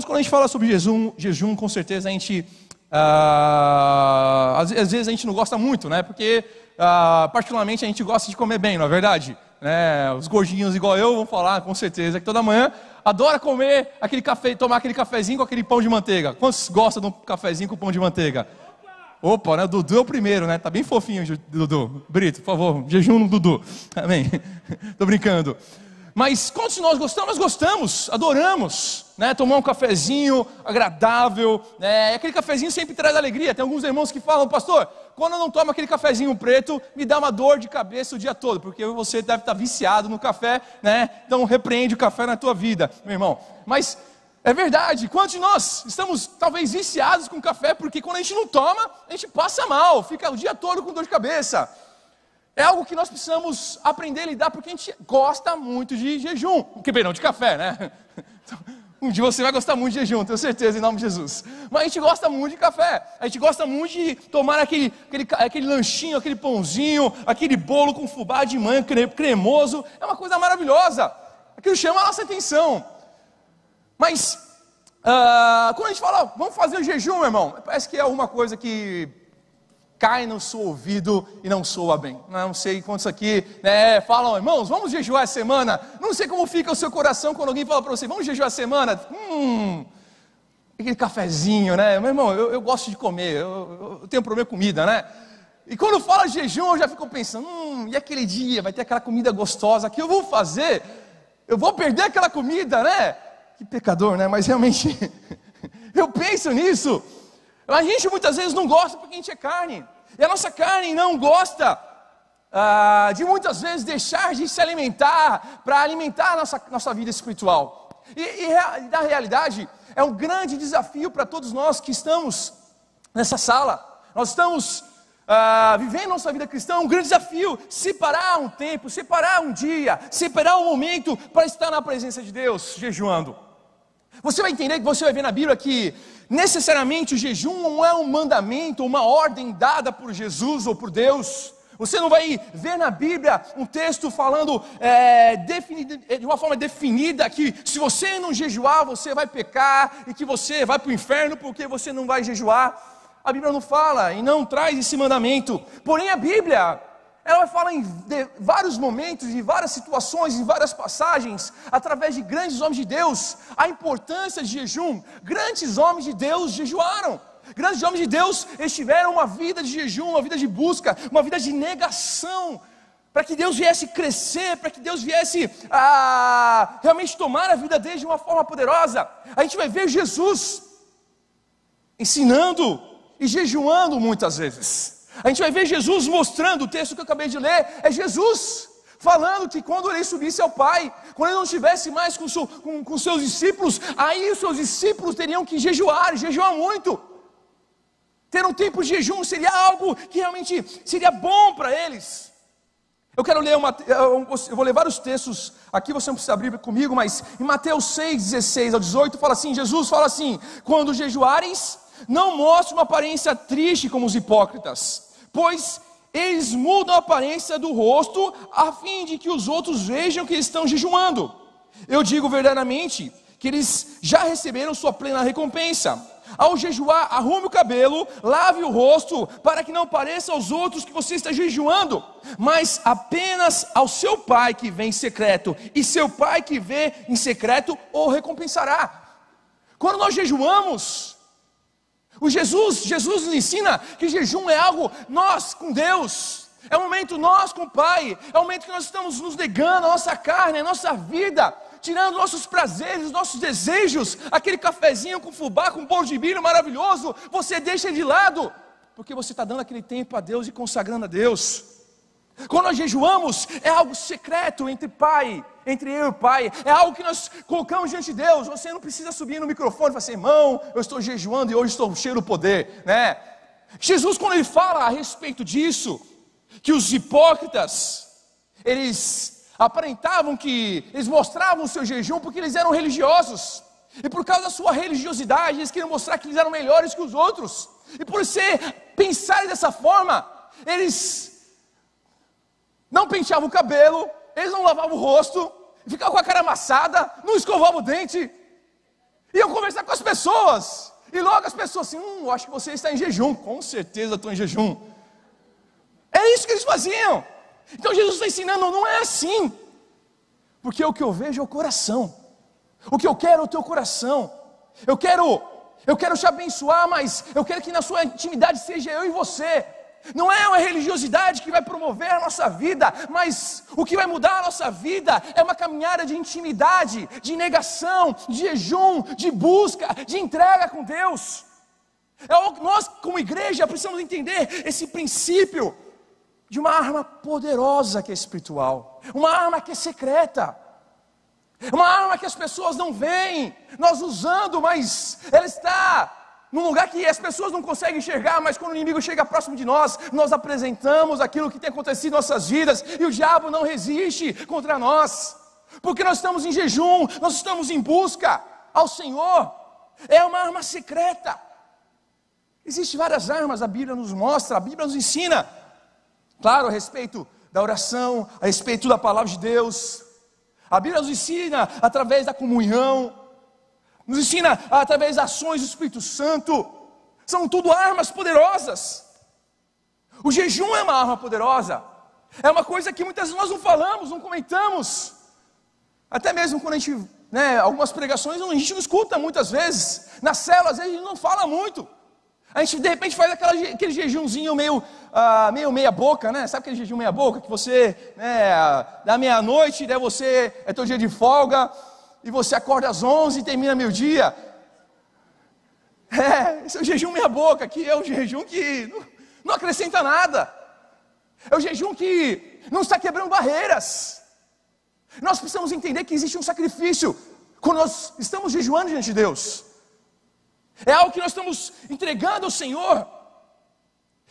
Quando a gente fala sobre jejum, com certeza a gente, às vezes a gente não gosta muito, né? Porque, particularmente, a gente gosta de comer bem, não é verdade? Os gordinhos igual eu vão falar, com certeza, que toda manhã adora comer aquele café, tomar aquele cafezinho com aquele pão de manteiga. Quantos gostam de um cafezinho com pão de manteiga? Opa, né? O Dudu é o primeiro, né? Tá bem fofinho, Dudu. Brito, por favor, jejum no Dudu. Amém. Tô brincando. Mas quantos de nós gostamos? Nós gostamos, adoramos, né? Tomar um cafezinho agradável, né? Aquele cafezinho sempre traz alegria. Tem alguns irmãos que falam, pastor, quando eu não tomo aquele cafezinho preto, me dá uma dor de cabeça o dia todo, porque você deve estar viciado no café, né? Então repreende o café na tua vida, meu irmão. Mas é verdade, quantos de nós estamos talvez viciados com café, porque quando a gente não toma, a gente passa mal, fica o dia todo com dor de cabeça. É algo que nós precisamos aprender a lidar, porque a gente gosta muito de jejum. Perdão, de café, né? Um dia você vai gostar muito de jejum, tenho certeza, em nome de Jesus. Mas a gente gosta muito de café. A gente gosta muito de tomar aquele lanchinho, aquele pãozinho, aquele bolo com fubá de manhã cremoso. É uma coisa maravilhosa. Aquilo chama a nossa atenção. Mas, quando a gente fala, vamos fazer o jejum, meu irmão, parece que é alguma coisa que cai no seu ouvido e não soa bem. Não sei quantos aqui falam, irmãos, vamos jejuar a semana. Não sei como fica o seu coração quando alguém fala para você, vamos jejuar a semana. Aquele cafezinho, né? Meu irmão, eu gosto de comer, eu tenho problema com comida, né? E quando fala jejum, eu já fico pensando, e aquele dia vai ter aquela comida gostosa que eu vou fazer? Eu vou perder aquela comida, né? Que pecador, né? Mas realmente, eu penso nisso. A gente muitas vezes não gosta porque a gente é carne. E a nossa carne não gosta de muitas vezes deixar de se alimentar para alimentar a nossa vida espiritual. E na realidade é um grande desafio para todos nós que estamos nessa sala. Nós estamos vivendo nossa vida cristã, um grande desafio, separar um tempo, separar um dia, separar um momento para estar na presença de Deus, jejuando. Você vai entender, que você vai ver na Bíblia que necessariamente o jejum não é um mandamento, uma ordem dada por Jesus ou por Deus. Você não vai ver na Bíblia um texto falando de uma forma definida que se você não jejuar você vai pecar e que você vai para o inferno porque você não vai jejuar. A Bíblia não fala e não traz esse mandamento. Porém a Bíblia, ela vai falar em vários momentos, em várias situações, em várias passagens, através de grandes homens de Deus, a importância de jejum. Grandes homens de Deus jejuaram. Grandes homens de Deus, eles tiveram uma vida de jejum, uma vida de busca, uma vida de negação, para que Deus viesse crescer, para que Deus viesse realmente tomar a vida deles de uma forma poderosa. A gente vai ver Jesus ensinando e jejuando muitas vezes. A gente vai ver Jesus mostrando, o texto que eu acabei de ler, é Jesus falando que quando ele subisse ao Pai, quando ele não estivesse mais com seus discípulos, aí os seus discípulos teriam que jejuar muito. Ter um tempo de jejum seria algo que realmente seria bom para eles. Eu quero ler eu vou ler vários textos aqui, você não precisa abrir comigo, mas em Mateus 6, 16 ao 18, fala assim, Jesus fala assim, quando jejuareis, não mostre uma aparência triste como os hipócritas, pois eles mudam a aparência do rosto, a fim de que os outros vejam que estão jejuando. Eu digo verdadeiramente que eles já receberam sua plena recompensa. Ao jejuar, arrume o cabelo, lave o rosto, para que não pareça aos outros que você está jejuando, mas apenas ao seu Pai que vê em secreto, e seu Pai que vê em secreto o recompensará. Quando nós jejuamos, Jesus nos ensina que jejum é algo nós com Deus, é um momento nós com o Pai, é um momento que nós estamos nos negando a nossa carne, a nossa vida, tirando nossos prazeres, nossos desejos, aquele cafezinho com fubá, com bolo de milho maravilhoso, você deixa de lado, porque você está dando aquele tempo a Deus e consagrando a Deus. Quando nós jejuamos, é algo secreto entre eu e o Pai, é algo que nós colocamos diante de Deus. Você não precisa subir no microfone e falar assim, irmão, eu estou jejuando e hoje estou cheio do poder, né? Jesus, quando ele fala a respeito disso, que os hipócritas, eles aparentavam que eles mostravam o seu jejum porque eles eram religiosos, e por causa da sua religiosidade eles queriam mostrar que eles eram melhores que os outros, e por pensarem dessa forma, eles não penteavam o cabelo, eles não lavavam o rosto, ficavam com a cara amassada, não escovavam o dente, Iam conversar com as pessoas. E logo as pessoas assim, eu acho que você está em jejum. Com certeza estou em jejum. É isso que eles faziam. Então Jesus está ensinando, não é assim. Porque o que eu vejo é o coração. O que eu quero é o teu coração. Eu quero te abençoar, mas eu quero que na sua intimidade seja eu e você. Não é uma religiosidade que vai promover a nossa vida, mas o que vai mudar a nossa vida é uma caminhada de intimidade, de negação, de jejum, de busca, de entrega com Deus. Nós, como igreja, precisamos entender esse princípio de uma arma poderosa que é espiritual, uma arma que é secreta, uma arma que as pessoas não veem nós usando, mas ela está num lugar que as pessoas não conseguem enxergar, mas quando o inimigo chega próximo de nós, nós apresentamos aquilo que tem acontecido em nossas vidas, e o diabo não resiste contra nós, porque nós estamos em jejum, nós estamos em busca ao Senhor. É uma arma secreta. Existem várias armas, a Bíblia nos mostra, a Bíblia nos ensina, claro, a respeito da oração, a respeito da palavra de Deus. A Bíblia nos ensina através da comunhão, nos ensina através das ações do Espírito Santo. São tudo armas poderosas. O jejum é uma arma poderosa. É uma coisa que muitas vezes nós não falamos, não comentamos. Até mesmo quando a gente, algumas pregações a gente não escuta muitas vezes. Nas células, às vezes a gente não fala muito. A gente de repente faz aquele jejumzinho meio meia boca, né? Sabe aquele jejum meia boca que você, da meia-noite, daí você é teu dia de folga, e você acorda às 11 e termina meio-dia. Esse é o jejum meia boca, que é o jejum que não acrescenta nada. É o jejum que não está quebrando barreiras. Nós precisamos entender que existe um sacrifício quando nós estamos jejuando diante de Deus. É algo que nós estamos entregando ao Senhor.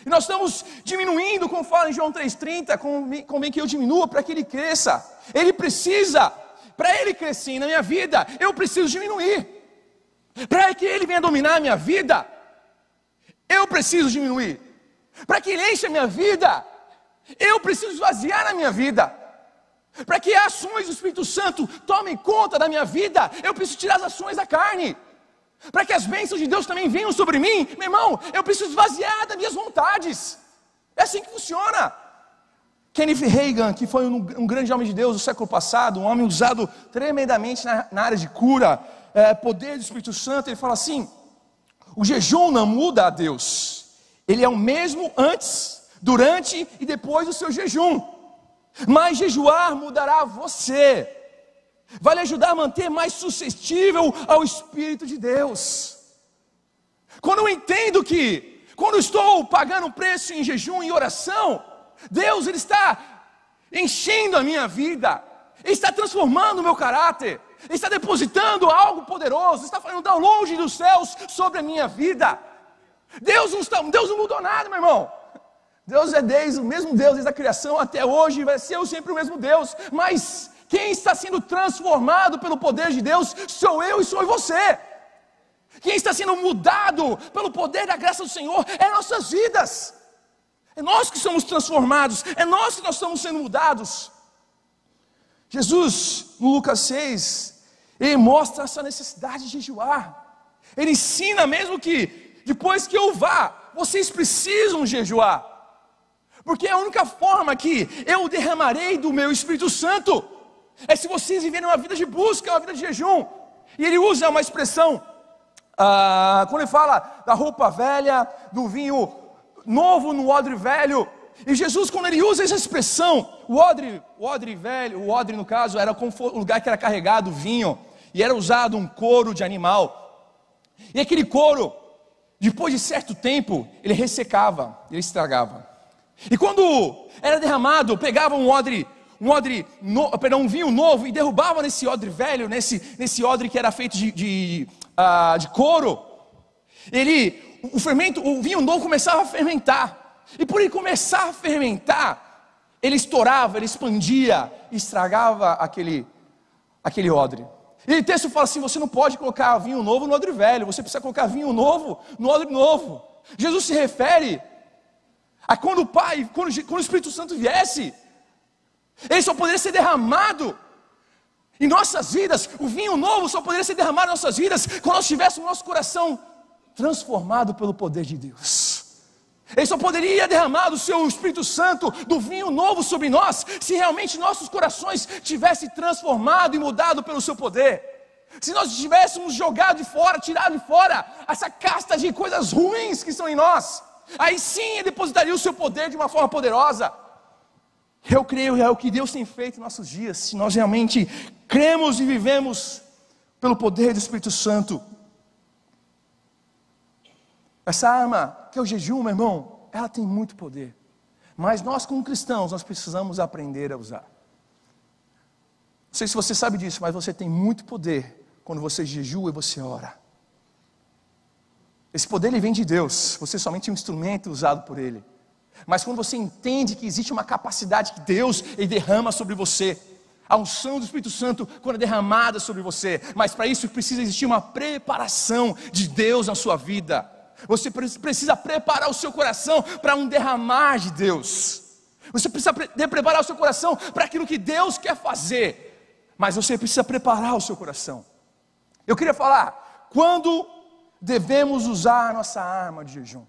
E nós estamos diminuindo, como fala em João 3,30, convém que eu diminua para que Ele cresça. Ele precisa, para Ele crescer na minha vida, eu preciso diminuir. Para que Ele venha dominar a minha vida, eu preciso diminuir. Para que Ele encha a minha vida, eu preciso esvaziar a minha vida. Para que as ações do Espírito Santo tomem conta da minha vida, eu preciso tirar as ações da carne. Para que as bênçãos de Deus também venham sobre mim, meu irmão, eu preciso esvaziar das minhas vontades. É assim que funciona. Kenneth Hagin, que foi um grande homem de Deus do século passado, um homem usado tremendamente na área de cura, poder do Espírito Santo, ele fala assim: o jejum não muda a Deus, ele é o mesmo antes, durante e depois do seu jejum, mas jejuar mudará você. Vai lhe ajudar a manter mais suscetível ao Espírito de Deus. Quando eu entendo que, quando eu estou pagando preço em jejum e oração, Deus Ele está enchendo a minha vida, Ele está transformando o meu caráter, Ele está depositando algo poderoso, está fazendo download dos céus sobre a minha vida. Deus não mudou nada, meu irmão. Deus é o mesmo Deus desde a criação até hoje, vai ser sempre o mesmo Deus, mas quem está sendo transformado pelo poder de Deus sou eu e sou você. Quem está sendo mudado pelo poder da graça do Senhor é nossas vidas. É nós que somos transformados, é nós que nós estamos sendo mudados. Jesus, no Lucas 6, Ele mostra essa necessidade de jejuar. Ele ensina mesmo que depois que eu vá, vocês precisam jejuar. Porque é a única forma que eu derramarei do meu Espírito Santo é se vocês viverem uma vida de busca, uma vida de jejum. E ele usa uma expressão, quando ele fala da roupa velha, do vinho novo no odre velho. E Jesus, quando ele usa essa expressão, o odre velho, o odre no caso era como o lugar que era carregado vinho, e era usado um couro de animal. E aquele couro, depois de certo tempo, ele ressecava, ele estragava. E quando era derramado, pegava um vinho novo e derrubava nesse odre velho, nesse odre que era feito de couro. O vinho novo começava a fermentar. E por ele começar a fermentar, ele estourava, ele expandia, e estragava aquele odre. E o texto fala assim: você não pode colocar vinho novo no odre velho, você precisa colocar vinho novo no odre novo. Jesus se refere a quando o Espírito Santo viesse, ele só poderia ser derramado Em nossas vidas, o vinho novo só poderia ser derramado em nossas vidas quando nós tivéssemos o nosso coração transformado pelo poder de Deus. Ele só poderia derramar do seu Espírito Santo, do vinho novo sobre nós, se realmente nossos corações tivessem transformado e mudado pelo seu poder. Se nós tivéssemos jogado de fora, tirado de fora essa casta de coisas ruins que estão em nós, aí sim Ele depositaria o seu poder de uma forma poderosa. Eu creio que é o que Deus tem feito em nossos dias, se nós realmente cremos e vivemos pelo poder do Espírito Santo. Essa arma, que é o jejum, meu irmão, ela tem muito poder. Mas nós, como cristãos, nós precisamos aprender a usar. Não sei se você sabe disso, mas você tem muito poder quando você jejua e você ora. Esse poder ele vem de Deus, você somente é um instrumento usado por Ele. Mas quando você entende que existe uma capacidade que Deus ele derrama sobre você, a unção do Espírito Santo quando é derramada sobre você, mas para isso precisa existir uma preparação de Deus na sua vida. Você precisa preparar o seu coração para um derramar de Deus. Você precisa preparar o seu coração para aquilo que Deus quer fazer. Mas você precisa preparar o seu coração. Eu queria falar, quando devemos usar a nossa arma de jejum?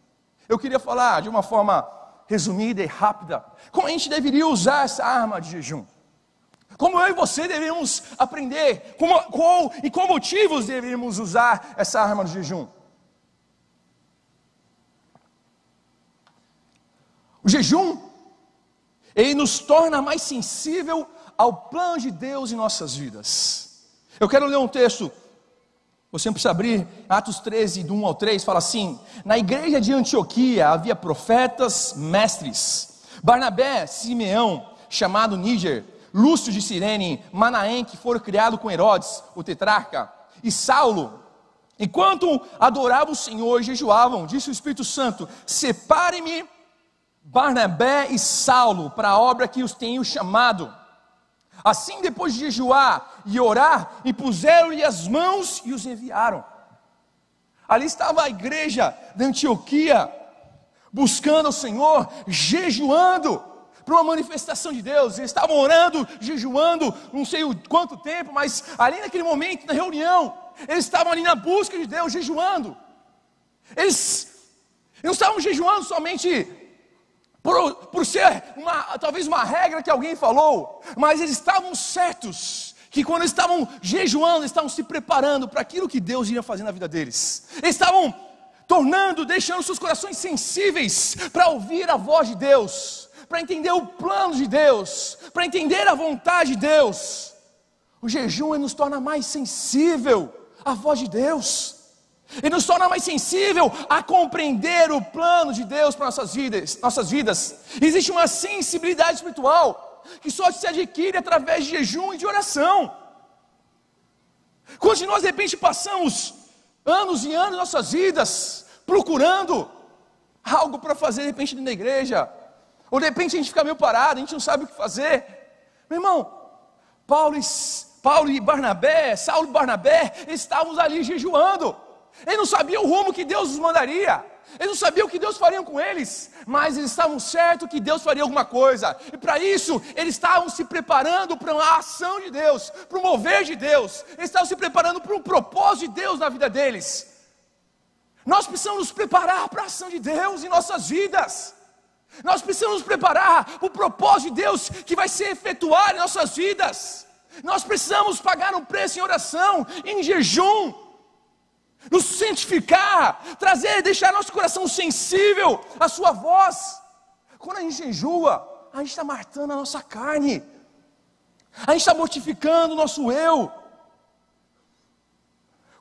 Eu queria falar de uma forma resumida e rápida, como a gente deveria usar essa arma de jejum. Como eu e você deveríamos aprender, e com motivos deveríamos usar essa arma de jejum. O jejum, ele nos torna mais sensível ao plano de Deus em nossas vidas. Eu quero ler um texto, você precisa abrir, Atos 13, do 1 ao 3, fala assim: na igreja de Antioquia havia profetas, mestres, Barnabé, Simeão, chamado Níger, Lúcio de Cirene, Manaém, que foram criados com Herodes, o tetrarca, e Saulo. Enquanto adoravam o Senhor e jejuavam, disse o Espírito Santo: separe-me Barnabé e Saulo para a obra que os tenho chamado. Assim, depois de jejuar e orar, impuseram-lhe as mãos e os enviaram. Ali estava a igreja de Antioquia, buscando o Senhor, jejuando para uma manifestação de Deus. Eles estavam orando, jejuando, não sei quanto tempo, mas ali naquele momento, na reunião, eles estavam ali na busca de Deus, jejuando. Eles não estavam jejuando somente por ser talvez uma regra que alguém falou, mas eles estavam certos que quando eles estavam jejuando, eles estavam se preparando para aquilo que Deus ia fazer na vida deles. Eles estavam deixando seus corações sensíveis para ouvir a voz de Deus, para entender o plano de Deus, para entender a vontade de Deus. O jejum ele nos torna mais sensível à voz de Deus. Ele nos torna mais sensível a compreender o plano de Deus para nossas vidas. Existe uma sensibilidade espiritual que só se adquire através de jejum e de oração. Quando nós de repente passamos anos e anos de nossas vidas procurando algo para fazer de repente na igreja, ou de repente a gente fica meio parado, a gente não sabe o que fazer. Meu irmão, Saulo e Barnabé estavam ali jejuando. Eles não sabiam o rumo que Deus os mandaria, eles não sabiam o que Deus faria com eles, mas eles estavam certos que Deus faria alguma coisa, e para isso, eles estavam se preparando para uma ação de Deus, para o mover de Deus, eles estavam se preparando para um propósito de Deus na vida deles. Nós precisamos nos preparar para a ação de Deus em nossas vidas, nós precisamos nos preparar para o propósito de Deus que vai ser efetuado em nossas vidas. Nós precisamos pagar um preço em oração, em jejum, nos santificar, deixar nosso coração sensível à sua voz. Quando a gente jejua, a gente está matando a nossa carne, a gente está mortificando o nosso eu.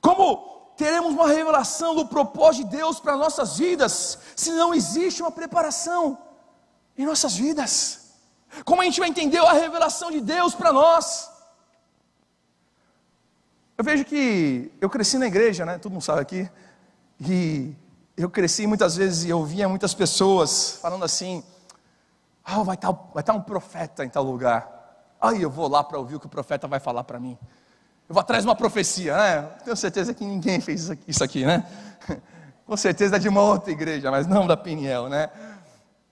Como teremos uma revelação do propósito de Deus para nossas vidas, se não existe uma preparação em nossas vidas? Como a gente vai entender a revelação de Deus para nós? Eu vejo que eu cresci na igreja, né? Todo mundo sabe aqui. E eu cresci muitas vezes e eu ouvia muitas pessoas falando assim: vai estar um profeta em tal lugar. Aí eu vou lá para ouvir o que o profeta vai falar para mim. Eu vou atrás de uma profecia, né? Tenho certeza que ninguém fez isso aqui, né? Com certeza é de uma outra igreja, mas não da Peniel, né?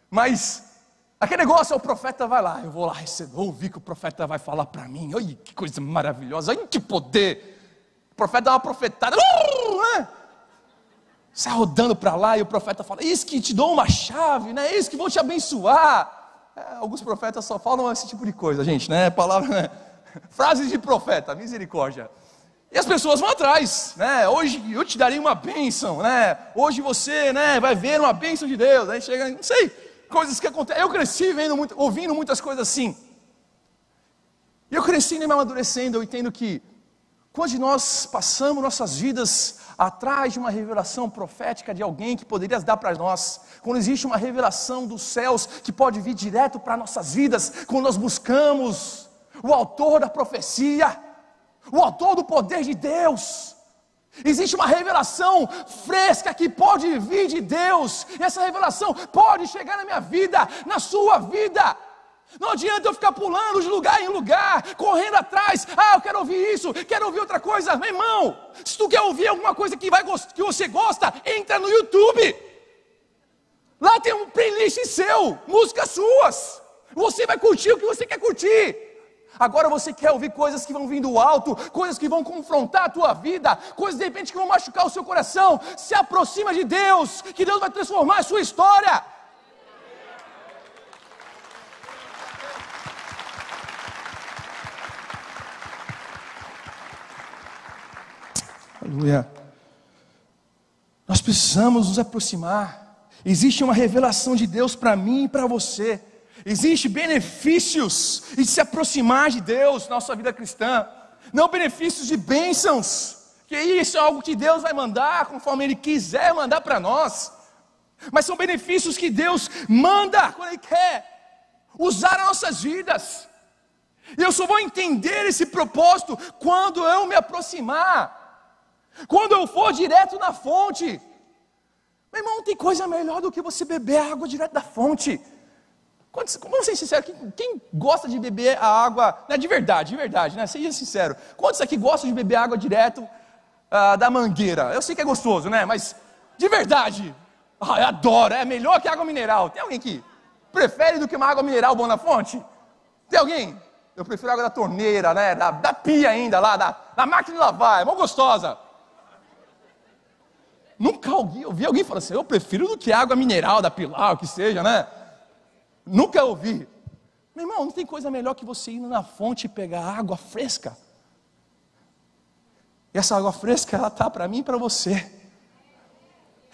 Mas Aquele negócio, o profeta vai lá, eu vou lá receber, ouvir que o profeta vai falar para mim. Olha que coisa maravilhosa, olha que poder. O profeta dá uma profetada, né? Sai rodando para lá e o profeta fala, eis que te dou uma chave, né? Eis que vou te abençoar. Alguns profetas só falam esse tipo de coisa, gente, né? Palavra, né? Frases de profeta, misericórdia. E as pessoas vão atrás, né? Hoje eu te darei uma bênção, né? Hoje você, né, vai ver uma bênção de Deus. Aí chega, não sei, coisas que acontecem. Eu cresci ouvindo muitas coisas assim. E eu cresci me amadurecendo, eu entendo que quando nós passamos nossas vidas atrás de uma revelação profética de alguém que poderia dar para nós, quando existe uma revelação dos céus que pode vir direto para nossas vidas, quando nós buscamos o autor da profecia, o autor do poder de Deus, existe uma revelação fresca que pode vir de Deus, e essa revelação pode chegar na minha vida, na sua vida. Não adianta eu ficar pulando de lugar em lugar, correndo atrás, eu quero ouvir isso, quero ouvir outra coisa. Meu irmão, se tu quer ouvir alguma coisa que você gosta, entra no YouTube, lá tem um playlist seu, músicas suas, você vai curtir o que você quer curtir. Agora você quer ouvir coisas que vão vir do alto, coisas que vão confrontar a tua vida, coisas de repente que vão machucar o seu coração. Se aproxima de Deus, que Deus vai transformar a sua história. Aleluia. Nós precisamos nos aproximar. Existe uma revelação de Deus para mim e para você. Existem benefícios de se aproximar de Deus na nossa vida cristã. Não benefícios de bênçãos, que isso é algo que Deus vai mandar conforme Ele quiser mandar para nós. Mas são benefícios que Deus manda quando Ele quer usar as nossas vidas. E eu só vou entender esse propósito quando eu me aproximar, quando eu for direto na fonte. Meu irmão, não tem coisa melhor do que você beber a água direto da fonte. Vamos ser sinceros, quem gosta de beber a água, né, de verdade, né, seja sincero, quantos aqui gostam de beber água direto da mangueira? Eu sei que é gostoso, né, mas de verdade, eu adoro, é melhor que água mineral. Tem alguém que prefere do que uma água mineral boa na fonte? Tem alguém? Eu prefiro a água da torneira, né, da pia ainda, lá, da máquina de lavar, é mó gostosa. Nunca ouvi alguém falar assim, eu prefiro do que água mineral, da Pilar, o que seja, né? Nunca ouvi. Meu irmão, não tem coisa melhor que você ir na fonte e pegar água fresca. E essa água fresca, ela está para mim e para você.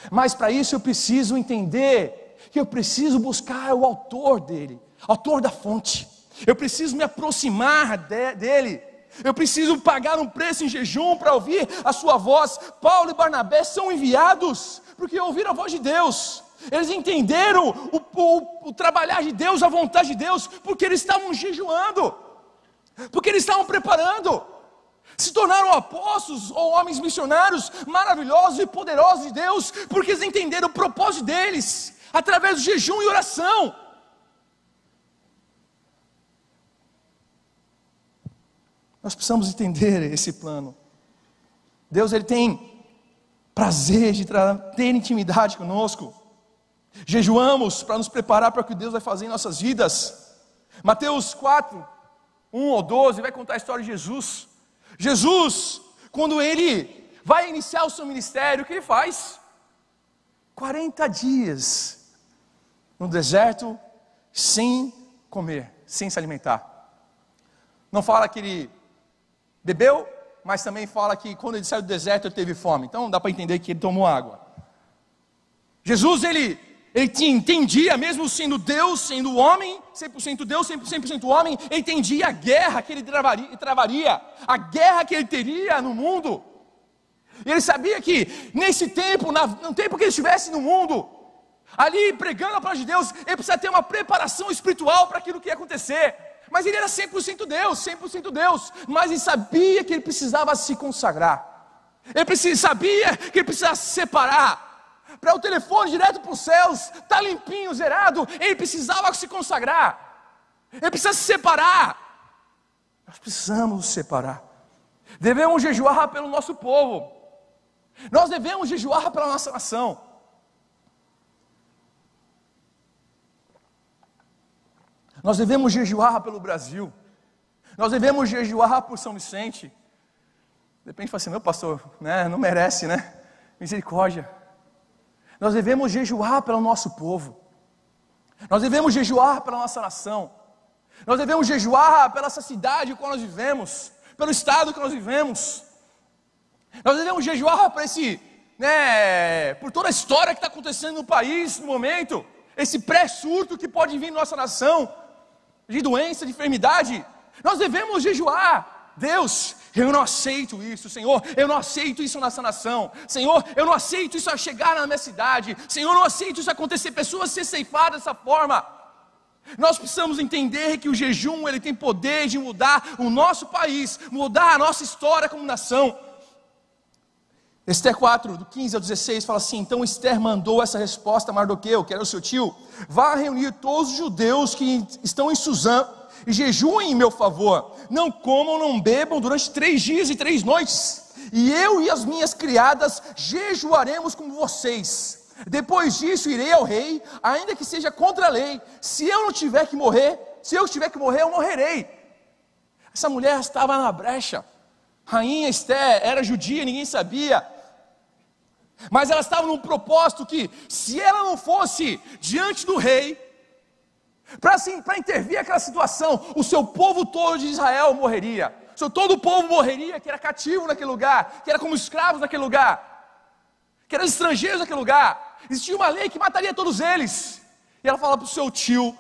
Mas para isso eu preciso entender que eu preciso buscar o autor dele, autor da fonte. Eu preciso me aproximar dele. Eu preciso pagar um preço em jejum para ouvir a sua voz. Paulo e Barnabé são enviados porque ouviram a voz de Deus. Eles entenderam o trabalhar de Deus, a vontade de Deus, porque eles estavam jejuando, porque eles estavam preparando, se tornaram apóstolos ou homens missionários maravilhosos e poderosos de Deus, porque eles entenderam o propósito deles, através do jejum e oração. Nós precisamos entender esse plano. Deus, Ele tem prazer de ter intimidade conosco. Jejuamos para nos preparar para o que Deus vai fazer em nossas vidas. Mateus 4, 1 ou 12, vai contar a história de Jesus. Jesus, quando Ele vai iniciar o seu ministério, o que Ele faz? 40 dias no deserto, sem comer, sem se alimentar. Não fala que Ele bebeu, mas também fala que quando Ele saiu do deserto, Ele teve fome. Então dá para entender que Ele tomou água. Jesus, Ele entendia, mesmo sendo Deus, sendo homem, 100% Deus, 100% homem, ele entendia a guerra que ele travaria, a guerra que ele teria no mundo. Ele sabia que nesse tempo, no tempo que ele estivesse no mundo, ali pregando a palavra de Deus, ele precisava ter uma preparação espiritual para aquilo que ia acontecer. Mas ele era 100% Deus, mas ele sabia que ele precisava se consagrar. Ele sabia que ele precisava se separar. Para o telefone direto para os céus, está limpinho, zerado, ele precisava se consagrar, ele precisa se separar. Nós precisamos nos separar. Devemos jejuar pelo nosso povo, nós devemos jejuar pela nossa nação. Nós devemos jejuar pelo Brasil. Nós devemos jejuar por São Vicente. De repente fala assim, meu pastor, né, não merece, né? Misericórdia. Nós devemos jejuar pelo nosso povo. Nós devemos jejuar pela nossa nação. Nós devemos jejuar pela essa cidade que nós vivemos, pelo estado que nós vivemos. Nós devemos jejuar por por toda a história que está acontecendo no país no momento, esse pré-surto que pode vir em nossa nação, de doença, de enfermidade. Nós devemos jejuar. Deus, eu não aceito isso, Senhor, eu não aceito isso nessa nação, Senhor, eu não aceito isso a chegar na minha cidade, Senhor, eu não aceito isso acontecer, pessoas ser ceifadas dessa forma. Nós precisamos entender que o jejum, ele tem poder de mudar o nosso país, mudar a nossa história como nação. Esther 4, do 15 ao 16, fala assim, então Esther mandou essa resposta a Mardoqueu, que era o seu tio, vá reunir todos os judeus que estão em Suzã, e jejuem em meu favor, não comam, não bebam durante 3 dias e 3 noites, e eu e as minhas criadas jejuaremos como vocês. Depois disso irei ao rei, ainda que seja contra a lei. Se eu tiver que morrer, eu morrerei. Essa mulher estava na brecha. Rainha Esther era judia, ninguém sabia, mas ela estava num propósito que, se ela não fosse diante do rei, para intervir aquela situação, o seu povo todo de Israel morreria. Todo o povo morreria, que era cativo naquele lugar, que era como escravos naquele lugar, que eram estrangeiros naquele lugar. Existia uma lei que mataria todos eles. E ela fala para o seu tio,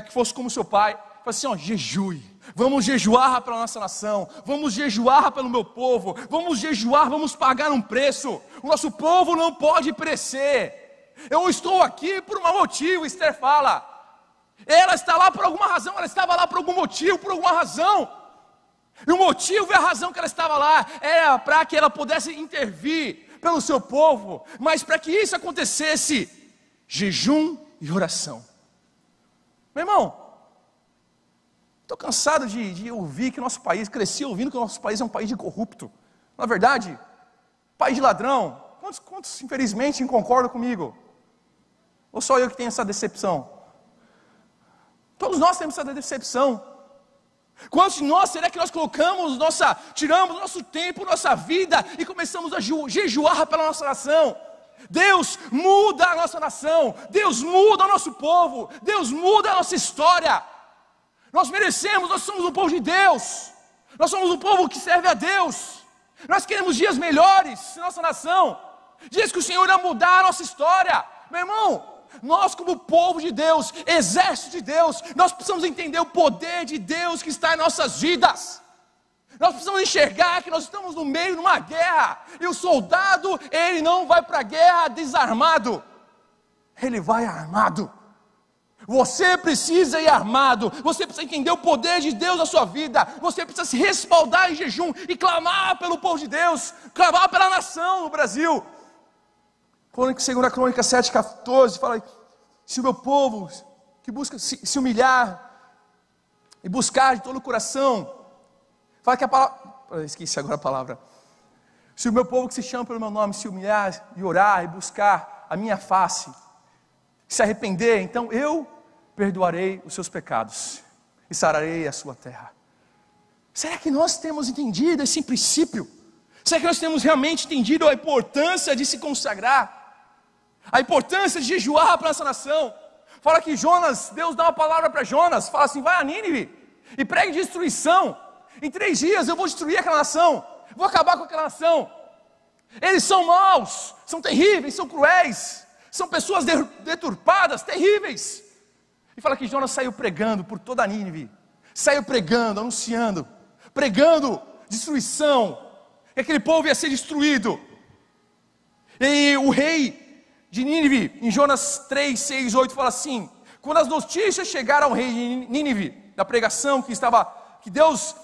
que fosse como seu pai, fala assim, jejue, vamos jejuar pela nossa nação, vamos jejuar pelo meu povo, vamos jejuar, vamos pagar um preço. O nosso povo não pode perecer. Eu estou aqui por um motivo, Esther fala. Ela está lá por alguma razão, ela estava lá por algum motivo, por alguma razão. E o motivo e a razão que ela estava lá era para que ela pudesse intervir pelo seu povo. Mas para que isso acontecesse, jejum e oração. Meu irmão, estou cansado de ouvir que o nosso país, cresci ouvindo que o nosso país é um país de corrupto. Na verdade, país de ladrão. Quantos infelizmente concordam comigo? Ou só eu que tenho essa decepção? Todos nós temos essa decepção. Quantos de nós será que nós tiramos nosso tempo, nossa vida e começamos a jejuar pela nossa nação? Deus muda a nossa nação, Deus muda o nosso povo, Deus muda a nossa história. Nós merecemos, nós somos um povo de Deus, nós somos um povo que serve a Deus. Nós queremos dias melhores em nossa nação, dias que o Senhor irá mudar a nossa história. Meu irmão, nós como povo de Deus, exército de Deus, nós precisamos entender o poder de Deus que está em nossas vidas. Nós precisamos enxergar que nós estamos no meio de uma guerra, e o soldado, ele não vai para a guerra desarmado, ele vai armado. Você precisa ir armado, você precisa entender o poder de Deus na sua vida, você precisa se respaldar em jejum e clamar pelo povo de Deus, clamar pela nação no Brasil. 2 Crônicas 7,14 fala, se o meu povo que busca se humilhar e buscar de todo o coração, fala que a palavra, esqueci agora a palavra, se o meu povo que se chama pelo meu nome se humilhar e orar e buscar a minha face, se arrepender, então eu perdoarei os seus pecados e sararei a sua terra. Será que nós temos entendido esse princípio? Será que nós temos realmente entendido a importância de se consagrar? A importância de jejuar para essa nação? Fala que Jonas, Deus dá uma palavra para Jonas, fala assim, vai a Nínive e pregue destruição. Em 3 dias eu vou destruir aquela nação, vou acabar com aquela nação. Eles são maus, são terríveis, são cruéis, são pessoas deturpadas, terríveis. E fala que Jonas saiu pregando por toda a Nínive, saiu pregando, anunciando, pregando destruição, que aquele povo ia ser destruído. E o rei de Nínive, em Jonas 3, 6, 8, fala assim, quando as notícias chegaram ao rei de Nínive, da pregação que Deus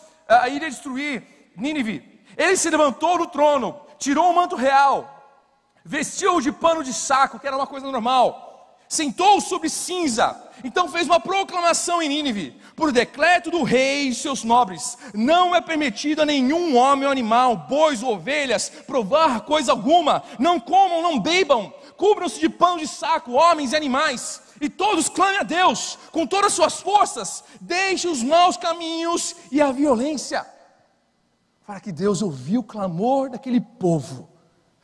iria destruir Nínive, ele se levantou do trono, tirou o manto real, vestiu-o de pano de saco, que era uma coisa normal, sentou-o sobre cinza, então fez uma proclamação em Nínive, por decreto do rei e seus nobres, não é permitido a nenhum homem ou animal, bois ou ovelhas, provar coisa alguma, não comam, não bebam, cubram-se de pano de saco, homens e animais, e todos clamem a Deus com todas as suas forças, deixe os maus caminhos e a violência. Para que Deus ouviu o clamor daquele povo,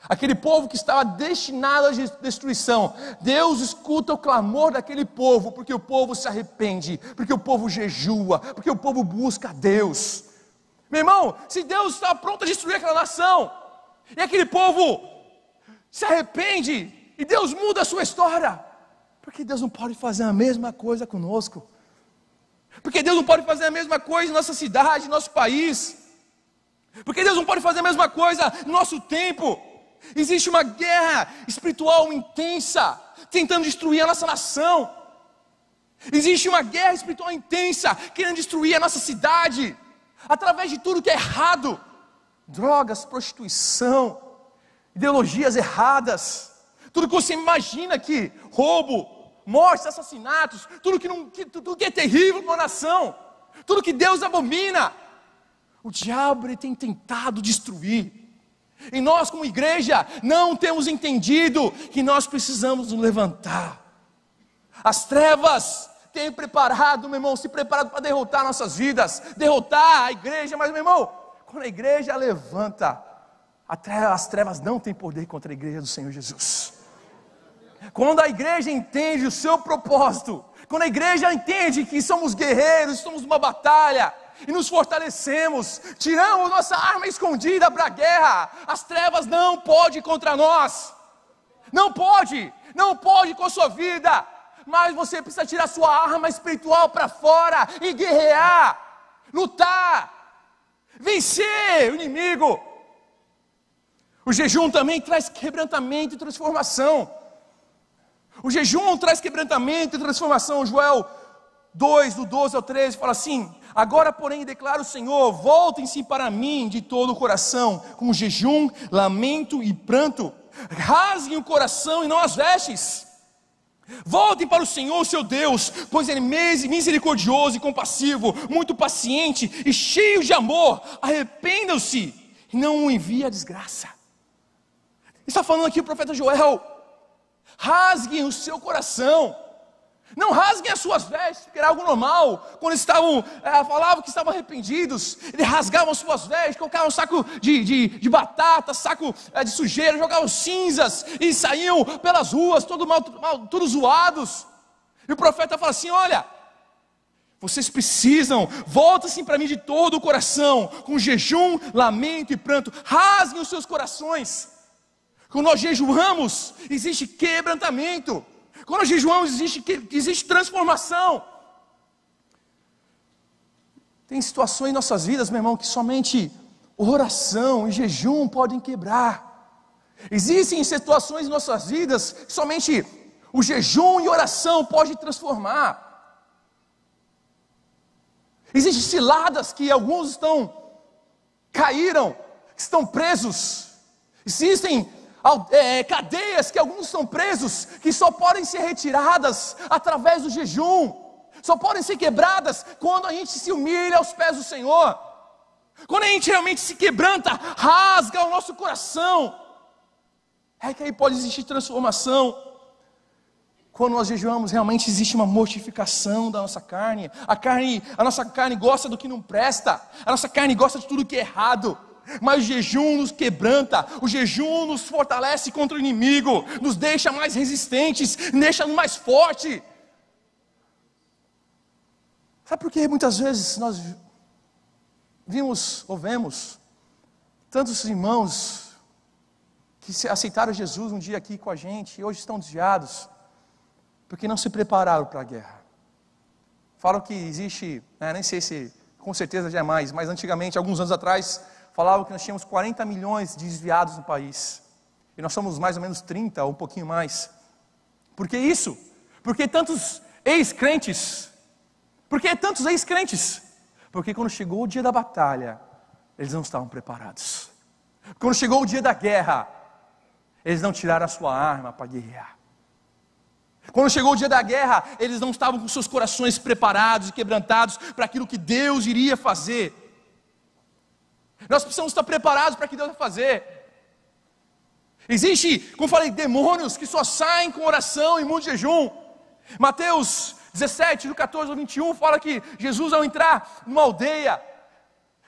aquele povo que estava destinado à destruição. Deus escuta o clamor daquele povo, porque o povo se arrepende, porque o povo jejua, porque o povo busca a Deus. Meu irmão, se Deus está pronto a destruir aquela nação, e aquele povo se arrepende, e Deus muda a sua história, porque Deus não pode fazer a mesma coisa conosco? Porque Deus não pode fazer a mesma coisa em nossa cidade, em nosso país? Porque Deus não pode fazer a mesma coisa no nosso tempo? Existe uma guerra espiritual intensa, tentando destruir a nossa nação. Existe uma guerra espiritual intensa, querendo destruir a nossa cidade, através de tudo que é errado. Drogas, prostituição, ideologias erradas, tudo que você imagina aqui, roubo, mortes, assassinatos, tudo que é terrível para uma nação, tudo que Deus abomina, o diabo ele tem tentado destruir. E nós como igreja não temos entendido que nós precisamos nos levantar. As trevas têm preparado, meu irmão, se preparado para derrotar nossas vidas, derrotar a igreja. Mas, meu irmão, quando a igreja levanta, as trevas não têm poder contra a igreja do Senhor Jesus. Quando a igreja entende o seu propósito, quando a igreja entende que somos guerreiros, somos uma batalha, e nos fortalecemos, tiramos nossa arma escondida para a guerra, as trevas não podem contra nós. Não pode com a sua vida. Mas você precisa tirar sua arma espiritual para fora e guerrear, lutar, vencer o inimigo. O jejum também traz quebrantamento e transformação. O jejum traz quebrantamento e transformação. Joel 2, do 12 ao 13, fala assim: agora porém declara o Senhor, voltem-se para mim de todo o coração, com jejum, lamento e pranto, rasguem o coração e não as vestes. Voltem para o Senhor seu Deus, pois Ele é misericordioso e compassivo, muito paciente e cheio de amor. Arrependam-se e não o envie a desgraça. Está falando aqui o profeta Joel: rasguem o seu coração. Não rasguem as suas vestes, porque era algo normal. Quando falavam que estavam arrependidos, eles rasgavam as suas vestes, colocavam um saco de batata, saco de sujeira, jogavam cinzas e saíam pelas ruas, todos zoados. E o profeta fala assim: olha, vocês precisam, voltem-se para mim de todo o coração, com jejum, lamento e pranto, rasguem os seus corações. Quando nós jejuamos, existe quebrantamento. Quando nós jejuamos, existe transformação. Tem situações em nossas vidas, meu irmão, que somente oração e jejum podem quebrar. Existem situações em nossas vidas que somente o jejum e oração podem transformar. Existem ciladas que alguns caíram, estão presos. Existem cadeias que alguns estão presos, que só podem ser retiradas através do jejum, só podem ser quebradas quando a gente se humilha aos pés do Senhor, quando a gente realmente se quebranta, rasga o nosso coração, é que aí pode existir transformação. Quando nós jejuamos, realmente existe uma mortificação da nossa carne. A nossa carne gosta do que não presta, a nossa carne gosta de tudo que é errado. Mas o jejum nos quebranta, o jejum nos fortalece contra o inimigo, nos deixa mais resistentes, nos deixa mais forte. Sabe por que muitas vezes nós vemos tantos irmãos que aceitaram Jesus um dia aqui com a gente e hoje estão desviados? Porque não se prepararam para a guerra. Falam que existe, nem sei se com certeza já é mais, mas antigamente, alguns anos atrás, falavam que nós tínhamos 40 milhões de desviados no país. E nós somos mais ou menos 30 ou um pouquinho mais. Por que isso? Por que tantos ex-crentes? Por que tantos ex-crentes? Porque quando chegou o dia da batalha, eles não estavam preparados. Quando chegou o dia da guerra, eles não tiraram a sua arma para guerrear. Quando chegou o dia da guerra, eles não estavam com seus corações preparados e quebrantados para aquilo que Deus iria fazer. Nós precisamos estar preparados para o que Deus vai fazer. Existe, como falei, demônios que só saem com oração e muito jejum. Mateus 17, do 14 ao 21, fala que Jesus, ao entrar numa aldeia,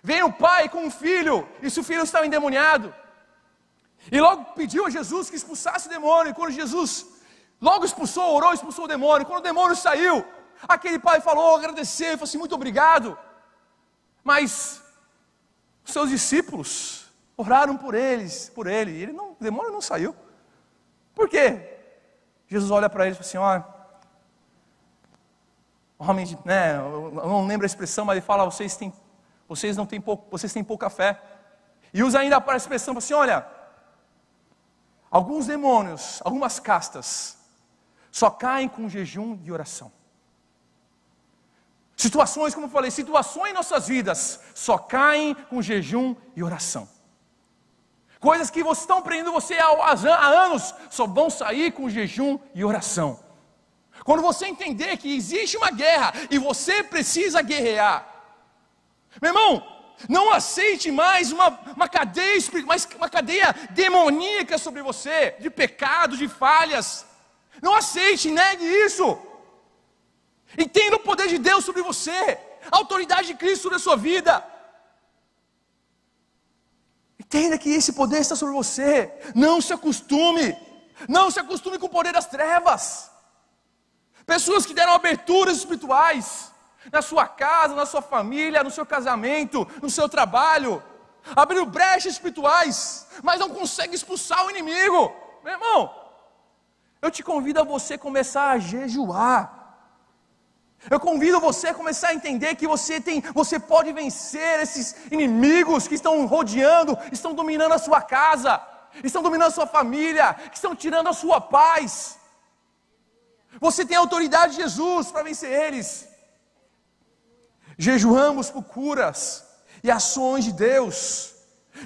veio o pai com um filho, e se o filho estava endemoniado, e logo pediu a Jesus que expulsasse o demônio, e quando Jesus logo expulsou, orou, expulsou o demônio, quando o demônio saiu, aquele pai falou, agradeceu, falou assim, muito obrigado, mas os seus discípulos oraram por ele, e o demônio não saiu. Por quê? Jesus olha para ele e fala assim, olha, homem, né, eu não lembro a expressão, mas ele fala, vocês têm pouca fé. E usa ainda para a expressão, assim, olha, alguns demônios, algumas castas, só caem com jejum e oração. Situações, como eu falei, situações em nossas vidas, só caem com jejum e oração. Coisas que estão prendendo você há anos, só vão sair com jejum e oração. Quando você entender que existe uma guerra e você precisa guerrear, meu irmão, não aceite mais uma cadeia demoníaca sobre você, de pecado, de falhas. Não aceite, negue isso. Entenda o poder de Deus sobre você, a autoridade de Cristo sobre a sua vida. Entenda que esse poder está sobre você. Não se acostume com o poder das trevas. Pessoas que deram aberturas espirituais na sua casa, na sua família, no seu casamento, no seu trabalho, abriram brechas espirituais, mas não conseguem expulsar o inimigo. Meu irmão, eu te convido a você começar a jejuar. Eu convido você a começar a entender que você pode vencer esses inimigos que estão rodeando, estão dominando a sua casa, estão dominando a sua família, que estão tirando a sua paz. Você tem a autoridade de Jesus para vencer eles. Jejuamos por curas e ações de Deus.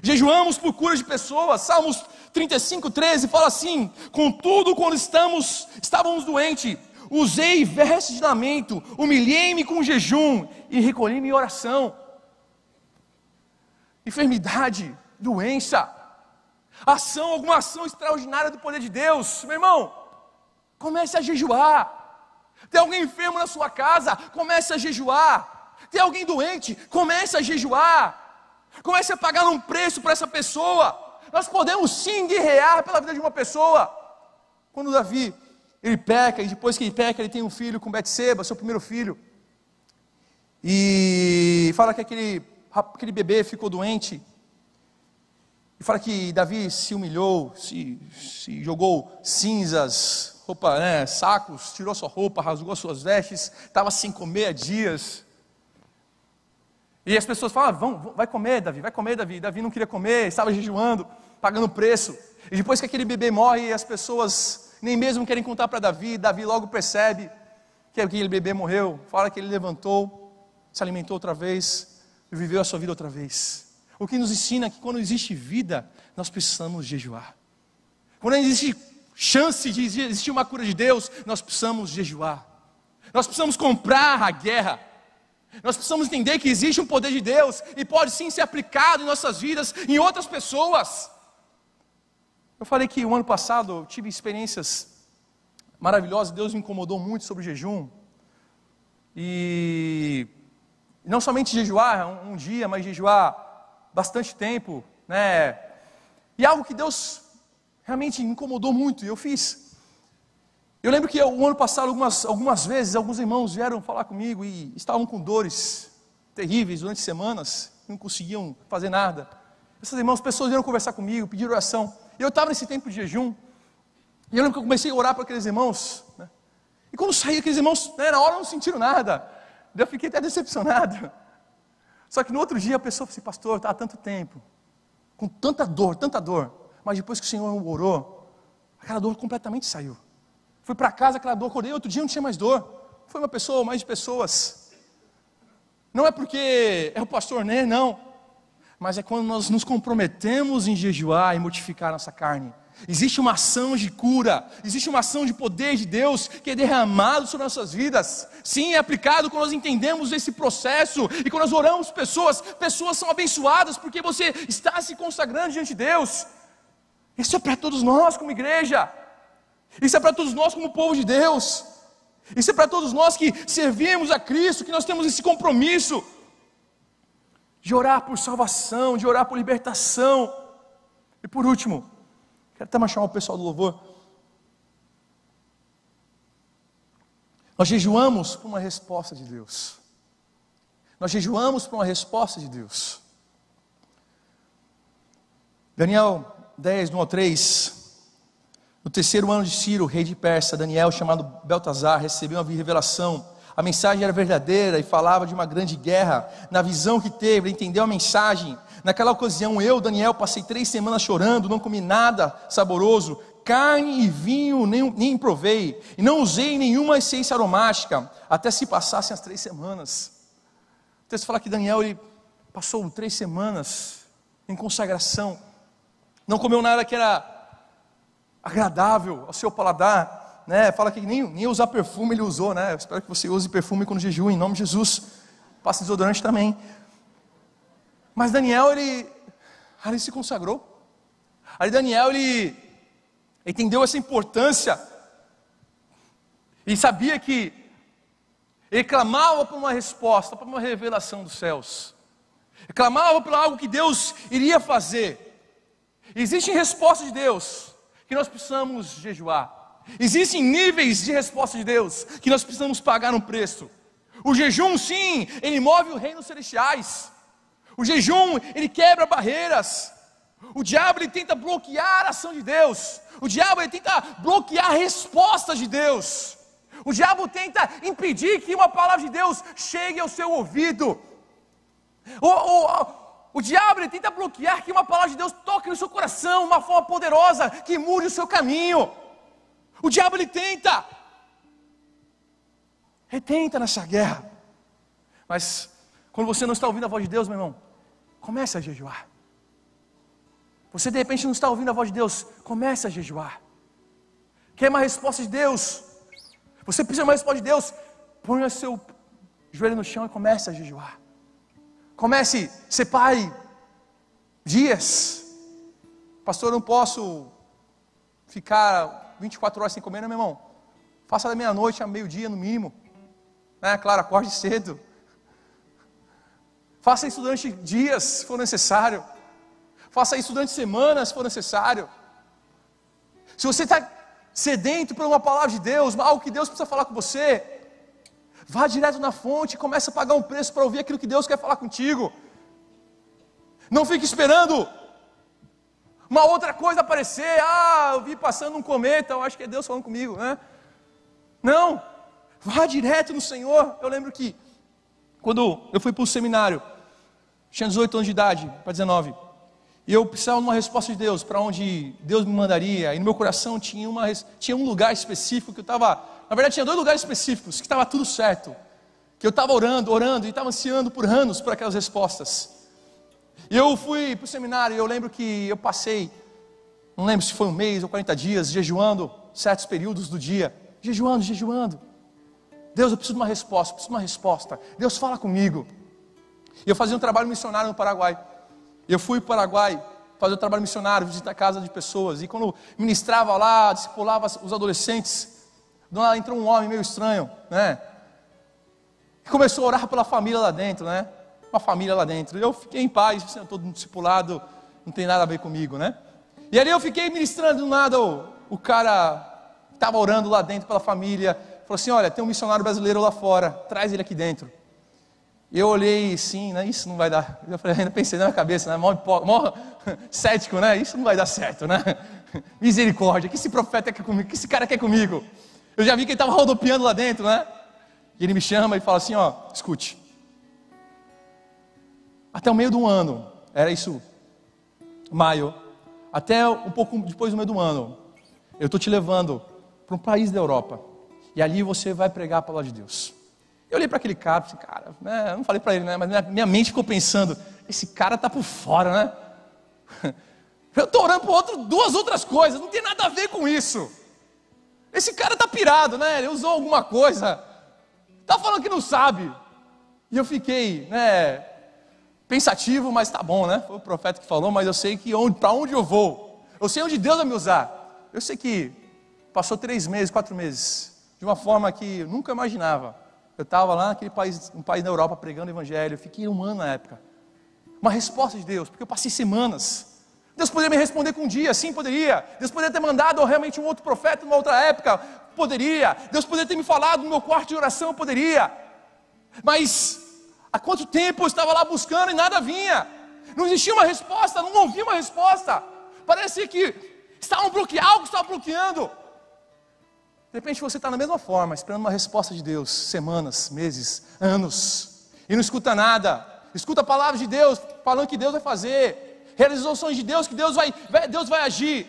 Jejuamos por curas de pessoas. Salmos 35:13 fala assim: contudo, quando estávamos doentes, usei vestes de lamento, humilhei-me com jejum e recolhi-me em oração. Enfermidade, doença, alguma ação extraordinária do poder de Deus. Meu irmão, comece a jejuar. Tem alguém enfermo na sua casa? Comece a jejuar. Tem alguém doente? Comece a jejuar. Comece a pagar um preço para essa pessoa. Nós podemos sim guerrear pela vida de uma pessoa. Quando Davi, ele peca, e depois que ele peca, ele tem um filho com Betseba, seu primeiro filho. E fala que aquele bebê ficou doente. E fala que Davi se humilhou, se jogou cinzas, roupa, sacos, tirou sua roupa, rasgou suas vestes, estava sem comer há dias. E as pessoas falam, vai comer Davi, Davi não queria comer, estava jejuando, pagando preço. E depois que aquele bebê morre, as pessoas nem mesmo querem contar para Davi logo percebe que aquele bebê morreu, fala que ele levantou, se alimentou outra vez, e viveu a sua vida outra vez. O que nos ensina que quando existe vida, nós precisamos jejuar. Quando existe chance de existir uma cura de Deus, nós precisamos jejuar. Nós precisamos comprar a guerra. Nós precisamos entender que existe um poder de Deus e pode sim ser aplicado em nossas vidas, em outras pessoas. Eu falei que o ano passado eu tive experiências maravilhosas, Deus me incomodou muito sobre o jejum. E não somente jejuar um dia, mas jejuar bastante tempo, né? E algo que Deus realmente me incomodou muito, e eu fiz. Eu lembro que o ano passado, algumas vezes, alguns irmãos vieram falar comigo e estavam com dores terríveis durante semanas, não conseguiam fazer nada. Essas irmãs, pessoas vieram conversar comigo, pediram oração. E eu estava nesse tempo de jejum, e eu lembro que eu comecei a orar para aqueles irmãos, né? E quando saí, aqueles irmãos, na hora não sentiram nada. Eu fiquei até decepcionado. Só que no outro dia a pessoa falou assim: pastor, está há tanto tempo, com tanta dor, mas depois que o Senhor orou, aquela dor completamente saiu. Fui para casa, aquela dor, acordei, outro dia não tinha mais dor. Foi uma pessoa ou mais de pessoas. Não é porque é o pastor, né? Não. Mas é quando nós nos comprometemos em jejuar e mortificar nossa carne. Existe uma ação de cura, existe uma ação de poder de Deus que é derramado sobre nossas vidas. Sim, é aplicado quando nós entendemos esse processo e quando nós oramos pessoas são abençoadas porque você está se consagrando diante de Deus. Isso é para todos nós como igreja. Isso é para todos nós como povo de Deus. Isso é para todos nós que servimos a Cristo, que nós temos esse compromisso de orar por salvação, de orar por libertação. E por último, quero até mais chamar o pessoal do louvor. Nós jejuamos por uma resposta de Deus. Nós jejuamos por uma resposta de Deus. Daniel 10, 1 ao 3. No terceiro ano de Ciro, rei de Pérsia, Daniel, chamado Beltazar, recebeu uma revelação. A mensagem era verdadeira e falava de uma grande guerra. Na visão que teve, ele entendeu a mensagem. Naquela ocasião, eu, Daniel, passei 3 semanas chorando, não comi nada saboroso, carne e vinho nem provei, e não usei nenhuma essência aromática, até se passassem as 3 semanas. O texto fala que Daniel, ele passou 3 semanas em consagração, não comeu nada que era agradável ao seu paladar, né? Fala que nem usar perfume ele usou, né? Eu espero que você use perfume quando jejua, em nome de Jesus. Passe desodorante também. Mas Daniel, ele se consagrou. Aí Daniel, ele entendeu essa importância. E sabia que ele clamava por uma resposta, por uma revelação dos céus. Ele clamava por algo que Deus iria fazer. Existem respostas de Deus que nós precisamos jejuar. Existem níveis de resposta de Deus que nós precisamos pagar um preço. O jejum, sim, ele move o reino celestiais. O jejum, ele quebra barreiras. O diabo, ele tenta bloquear a ação de Deus. O diabo, ele tenta bloquear respostas de Deus. O diabo tenta impedir que uma palavra de Deus chegue ao seu ouvido. O diabo, ele tenta bloquear que uma palavra de Deus toque no seu coração, uma forma poderosa, que mude o seu caminho. O diabo, ele tenta nessa guerra. Mas, quando você não está ouvindo a voz de Deus, meu irmão, comece a jejuar. Você de repente não está ouvindo a voz de Deus, comece a jejuar. Quer uma resposta de Deus? Você precisa de uma resposta de Deus? Ponha seu joelho no chão e comece a jejuar. Comece, separe dias. Pastor, eu não posso ficar 24 horas sem comer, não, meu irmão. Faça da meia-noite a meio-dia no mínimo. Claro, acorde cedo. Faça isso durante dias, se for necessário. Faça isso durante semanas, se for necessário. Se você está sedento por uma palavra de Deus, algo que Deus precisa falar com você, vá direto na fonte e comece a pagar um preço para ouvir aquilo que Deus quer falar contigo. Não fique esperando uma outra coisa aparecer. Eu vi passando um cometa, eu acho que é Deus falando comigo, né? Não, vá direto no Senhor. Eu lembro que quando eu fui para o seminário, tinha 18 anos de idade, para 19, e eu precisava de uma resposta de Deus, para onde Deus me mandaria, e no meu coração tinha um lugar específico que eu estava, na verdade tinha 2 lugares específicos, que estava tudo certo, que eu estava orando, e estava ansiando por anos por aquelas respostas. E eu fui para o seminário, e eu lembro que eu passei, não lembro se foi 1 mês ou 40 dias, jejuando certos períodos do dia, jejuando. Deus, eu preciso de uma resposta, Deus fala comigo. E eu fazia um trabalho missionário no Paraguai. Eu fui para o Paraguai fazer um trabalho missionário, visitar a casa de pessoas. E quando ministrava lá, discipulava os adolescentes, entrou um homem meio estranho, né? E começou a orar pela família lá dentro, né? Uma família lá dentro. E eu fiquei em paz, todo discipulado, não tem nada a ver comigo, né? E ali eu fiquei ministrando, do nada o cara estava orando lá dentro pela família, falou assim: olha, tem um missionário brasileiro lá fora, traz ele aqui dentro. E eu olhei sim, né? Isso não vai dar. Eu ainda pensei na minha cabeça, né? Mó cético, né? Isso não vai dar certo, né? Misericórdia, que esse profeta quer comigo, que esse cara quer comigo. Eu já vi que ele estava rodopiando lá dentro, né? E ele me chama e fala assim: escute. Até o meio do ano, era isso, maio, até um pouco depois do meio do ano, eu estou te levando para um país da Europa. E ali você vai pregar a palavra de Deus. Eu olhei para aquele cara, né, eu não falei para ele, né, mas minha mente ficou pensando: esse cara está por fora, né? Eu estou orando por 2 outras coisas, não tem nada a ver com isso. Esse cara está pirado, né? Ele usou alguma coisa, está falando que não sabe. E eu fiquei, né, pensativo, mas tá bom, né? Foi o profeta que falou, mas eu sei que para onde eu vou, eu sei onde Deus vai me usar. Eu sei que passou 3 meses, 4 meses. de uma forma que eu nunca imaginava. Eu estava lá naquele país, um país da Europa, pregando o evangelho. Eu fiquei um ano na época. Uma resposta de Deus, porque eu passei semanas. Deus poderia me responder com um dia, sim, poderia. Deus poderia ter mandado realmente um outro profeta numa outra época, poderia. Deus poderia ter me falado no meu quarto de oração, poderia. Mas há quanto tempo eu estava lá buscando e nada vinha. Não existia uma resposta, não ouvia uma resposta. Parecia que algo estava bloqueando. De repente você está na mesma forma, esperando uma resposta de Deus, semanas, meses, anos, e não escuta nada. Escuta a palavra de Deus, falando que Deus vai fazer, realizações de Deus, que Deus vai agir.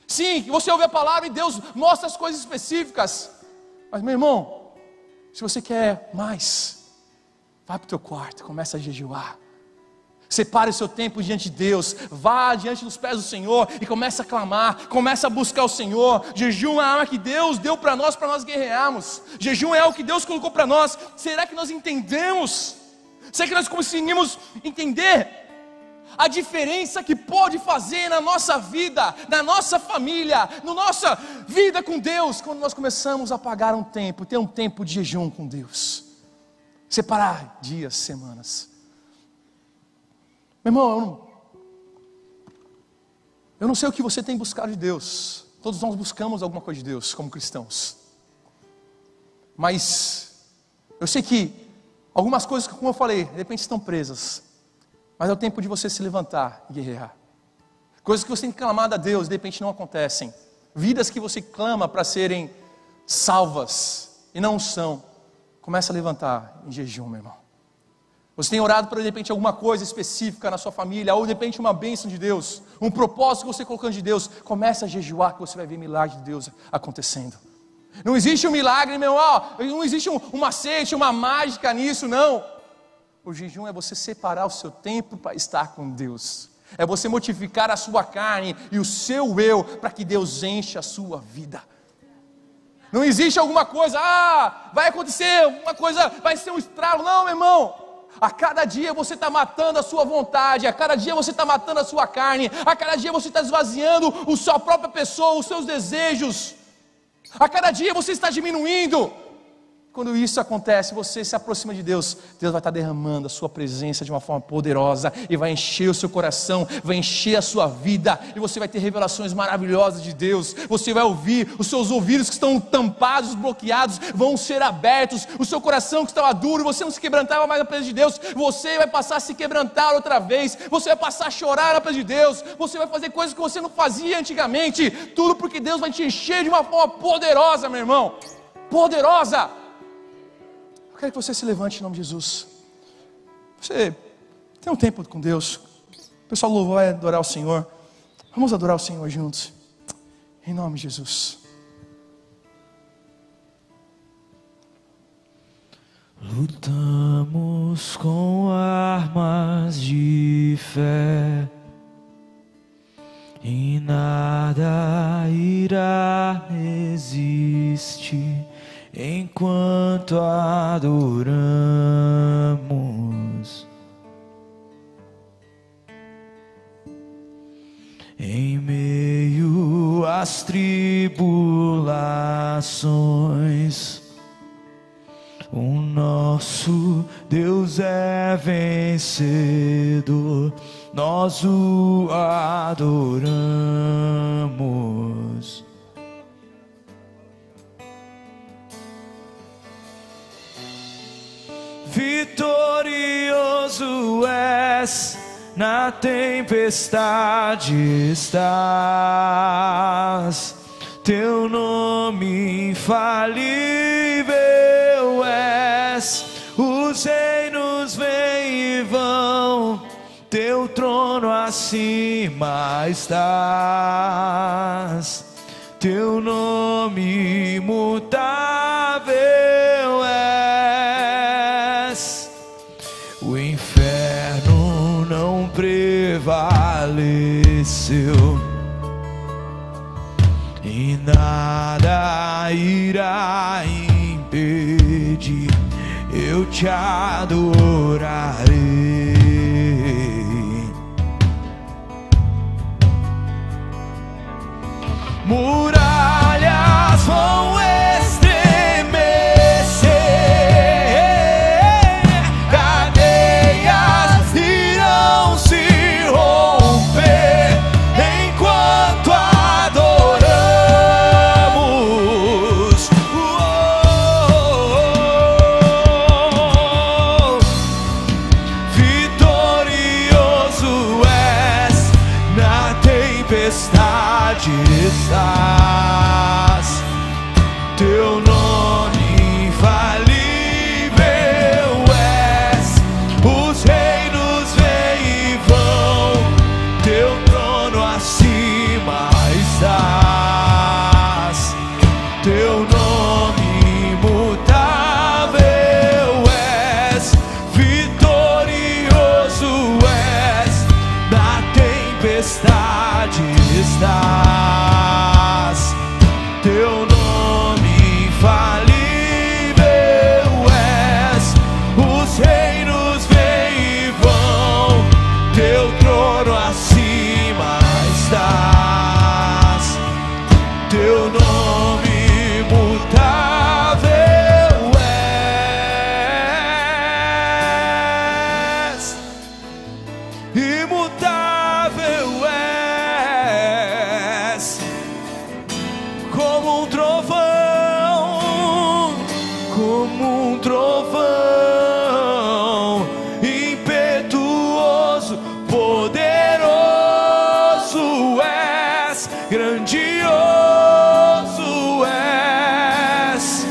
Sim, você ouve a palavra e Deus mostra as coisas específicas. Mas meu irmão, se você quer mais, vai para o teu quarto, começa a jejuar. Separe o seu tempo diante de Deus, vá diante dos pés do Senhor e comece a clamar, comece a buscar o Senhor. Jejum é a arma que Deus deu para nós guerrearmos. Jejum é algo que Deus colocou para nós. Será que nós entendemos? Será que nós conseguimos entender a diferença que pode fazer na nossa vida, na nossa família, na nossa vida com Deus, quando nós começamos a pagar um tempo, ter um tempo de jejum com Deus? Separar dias, semanas. Meu irmão, eu não sei o que você tem buscado de Deus. Todos nós buscamos alguma coisa de Deus como cristãos. Mas eu sei que algumas coisas, como eu falei, de repente estão presas. Mas é o tempo de você se levantar e guerrear. Coisas que você tem clamado a Deus, de repente não acontecem. Vidas que você clama para serem salvas e não são. Começa a levantar em jejum, meu irmão. Você tem orado por, de repente, alguma coisa específica na sua família, ou de repente uma bênção de Deus, um propósito que você colocando de Deus. Começa a jejuar que você vai ver milagre de Deus acontecendo. Não existe um milagre, meu irmão, não existe um macete, uma mágica nisso, não. O jejum é você separar o seu tempo para estar com Deus. É você mortificar a sua carne e o seu eu, para que Deus enche a sua vida. Não existe alguma coisa, vai acontecer, uma coisa, vai ser um estrago. Não, meu irmão. A cada dia você está matando a sua vontade, a cada dia você está matando a sua carne, a cada dia você está esvaziando a sua própria pessoa, os seus desejos, a cada dia você está diminuindo. Quando isso acontece, você se aproxima de Deus, Deus vai estar derramando a sua presença de uma forma poderosa, e vai encher o seu coração, vai encher a sua vida, e você vai ter revelações maravilhosas de Deus. Você vai ouvir, os seus ouvidos que estão tampados, bloqueados, vão ser abertos. O seu coração que estava duro, você não se quebrantava mais na presença de Deus, você vai passar a se quebrantar outra vez. Você vai passar a chorar na presença de Deus, você vai fazer coisas que você não fazia antigamente, tudo porque Deus vai te encher de uma forma poderosa, meu irmão, poderosa. Eu quero que você se levante em nome de Jesus. Você tem um tempo com Deus. O pessoal louvou, vai adorar o Senhor. Vamos adorar o Senhor juntos. Em nome de Jesus. Lutamos com armas de fé, e nada irá resistir. Enquanto adoramos, em meio às tribulações, o nosso Deus é vencedor, nós o adoramos. Vitorioso és, na tempestade estás, teu nome infalível és, os reinos vêm e vão, teu trono acima estás, teu nome imutável és. O inferno não prevaleceu e nada irá impedir, eu te adorarei. Muralhas vão estremecer estás. Teu nome infalível és. Os reinos vêm e vão, teu trono acima estás. Teu nome imutável és. Imutável és. Como um trovão, como um trovão, impetuoso, poderoso és, grandioso és,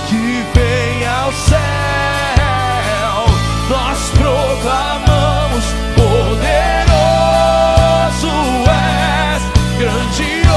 que vem ao céu, nós proclamamos, poderoso és, grandioso.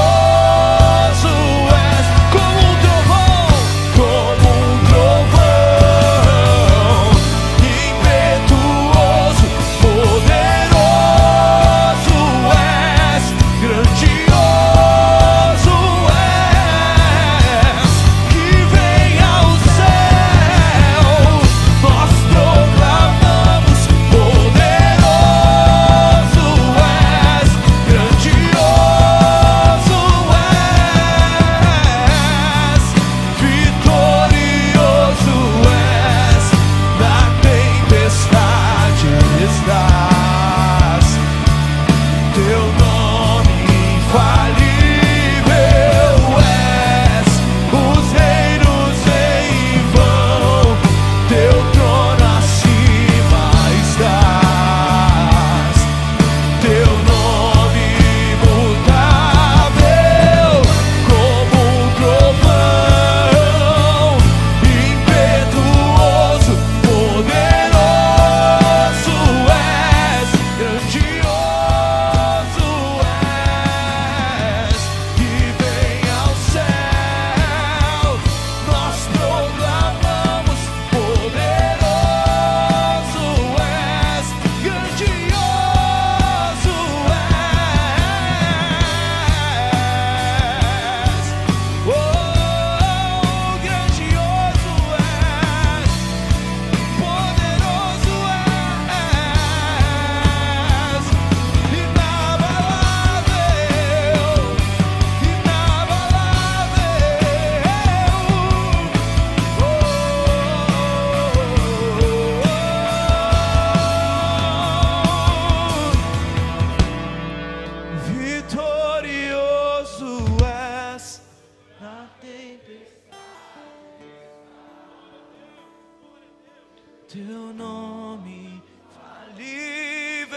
Teu nome falível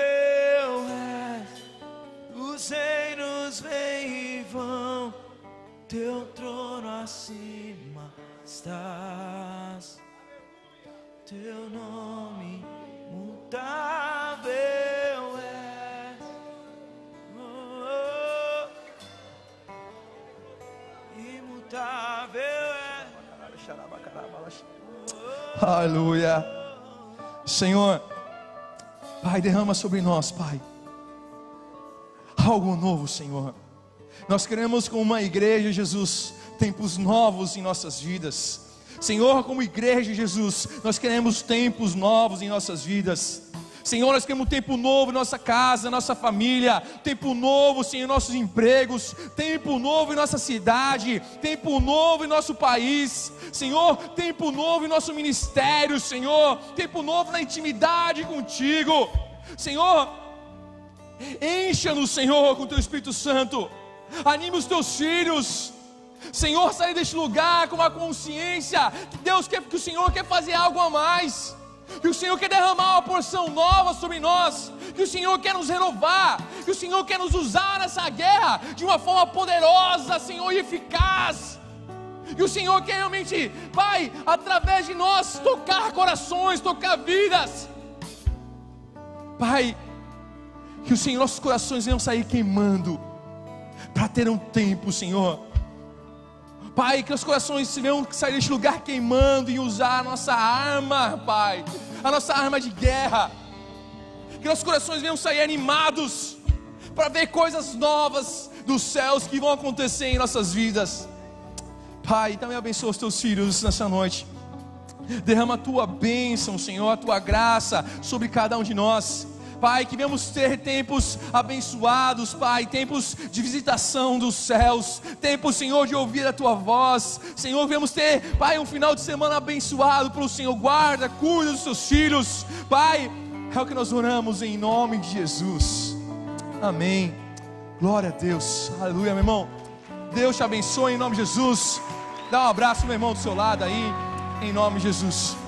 és. Os reinos vêm e vão, teu trono acima estás. Teu nome mutável és. Imutável é. Aleluia. Senhor, Pai, derrama sobre nós, Pai, algo novo, Senhor. Nós queremos, como uma igreja, Jesus, tempos novos em nossas vidas. Senhor, como igreja, Jesus, nós queremos tempos novos em nossas vidas. Senhor, nós queremos um tempo novo em nossa casa, nossa família, tempo novo, Senhor, em nossos empregos, tempo novo em nossa cidade, tempo novo em nosso país, Senhor, tempo novo em nosso ministério, Senhor, tempo novo na intimidade contigo, Senhor, encha-nos, Senhor, com teu Espírito Santo, anime os teus filhos, Senhor, sair deste lugar com uma consciência que Deus quer, que o Senhor quer fazer algo a mais, que o Senhor quer derramar uma porção nova sobre nós, que o Senhor quer nos renovar, que o Senhor quer nos usar nessa guerra de uma forma poderosa, Senhor, e eficaz, que o Senhor quer realmente, Pai, através de nós, tocar corações, tocar vidas, Pai, que o Senhor, nossos corações venham sair queimando, para ter um tempo, Senhor, Pai, que os corações venham sair deste lugar queimando e usar a nossa arma, Pai, a nossa arma de guerra, que nossos corações venham sair animados, para ver coisas novas dos céus que vão acontecer em nossas vidas. Pai, também abençoa os teus filhos nessa noite. Derrama a tua bênção, Senhor, a tua graça sobre cada um de nós. Pai, que venhamos ter tempos abençoados, Pai, tempos de visitação dos céus, tempos, Senhor, de ouvir a tua voz. Senhor, venhamos ter, Pai, um final de semana abençoado pelo Senhor. Guarda, cuida dos teus filhos, Pai, é o que nós oramos em nome de Jesus. Amém. Glória a Deus. Aleluia, meu irmão. Deus te abençoe em nome de Jesus. Dá um abraço, meu irmão, do seu lado aí, em nome de Jesus.